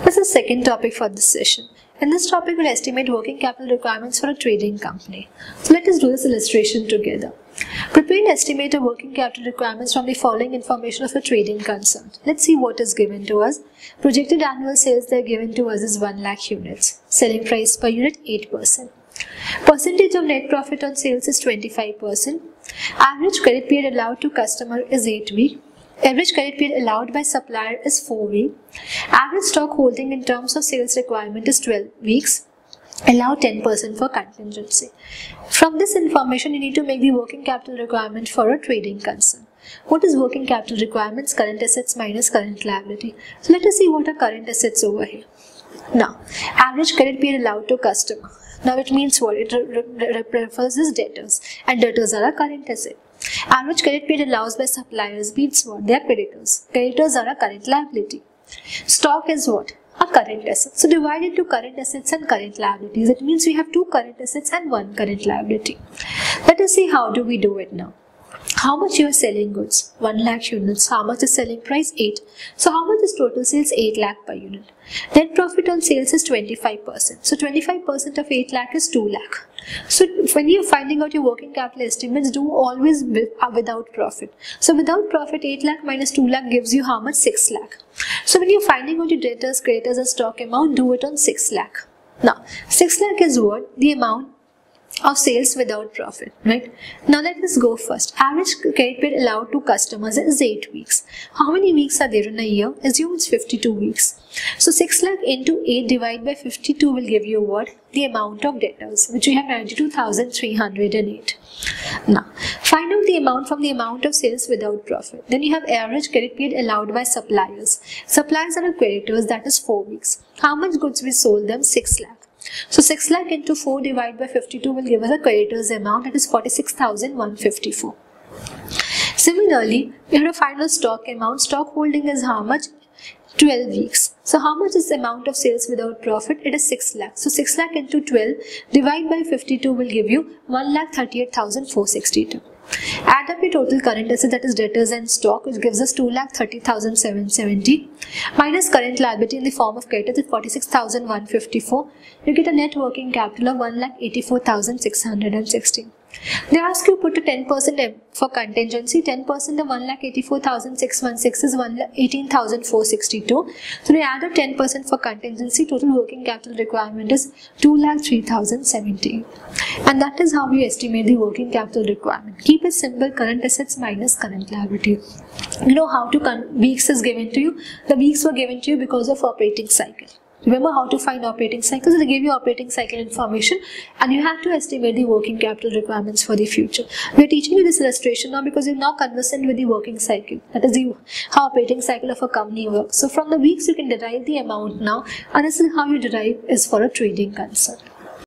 This is the second topic for this session. In this topic, we'll estimate working capital requirements for a trading company. So let us do this illustration together. Prepare and estimate a working capital requirements from the following information of a trading concern. Let's see what is given to us. Projected annual sales that are given to us is 1 lakh units. Selling price per unit 8%. Percentage of net profit on sales is 25%. Average credit period allowed to customer is 8 weeks. Average credit period allowed by supplier is 4 weeks. Average stock holding in terms of sales requirement is 12 weeks. Allow 10% for contingency. From this information, you need to make the working capital requirement for a trading concern. What is working capital requirements? Current assets minus current liability. So let us see what are current assets over here. Now, average credit period allowed to customer. Now it means what? It refers as debtors, and debtors are a current asset. Average credit period allowed by suppliers means what? They are creditors. Creditors are a current liability. Stock is what? A current asset. So divide into current assets and current liabilities. It means we have 2 current assets and 1 current liability. Let us see how do we do it now. How much you are selling goods? 1 lakh units. How much is selling price? 8. So how much is total sales? 8 lakh per unit. Net profit on sales is 25%. So 25% of 8 lakh is 2 lakh. So when you are finding out your working capital estimates, do always without profit. So without profit, 8 lakh minus 2 lakh gives you how much? 6 lakh. So when you are finding out your debtors, creditors and stock amount, do it on 6 lakh. Now 6 lakh is what? The amount of sales without profit, right? Now let us go first. Average credit period allowed to customers is 8 weeks. How many weeks are there in a year? Assume it's 52 weeks. So 6 lakh into 8 divided by 52 will give you what? The amount of debtors, which we have 92,308. Now, find out the amount from the amount of sales without profit. Then you have average credit period allowed by suppliers. Suppliers are creditors, that is 4 weeks. How much goods we sold them? 6 lakh. So 6 lakh into 4 divided by 52 will give us a creditors amount, that is 46,154. Similarly, we have a final stock amount. Stock holding is how much? 12 weeks. So how much is the amount of sales without profit? It is 6 lakh. So 6 lakh into 12 divided by 52 will give you 1,38,462. Add up your total current assets, that is debtors and stock, which gives us 2,30,770 minus current liability in the form of creditors at 46,154. You get a net working capital of 1,84,616. They ask you put a 10% for contingency. 10% of 1,84,616 is 1,18,462. So we add up 10% for contingency. Total working capital requirement is 2,03,070. And that is how we estimate the working capital requirement. Keep it simple: current assets minus current liability. You know how to weeks is given to you. The weeks were given to you because of operating cycle. Remember how to find operating cycles? So they give you operating cycle information and you have to estimate the working capital requirements for the future. We are teaching you this illustration now because you're now conversant with the working cycle. That is how operating cycle of a company works. So from the weeks you can derive the amount now, and this is how you derive is for a trading concern.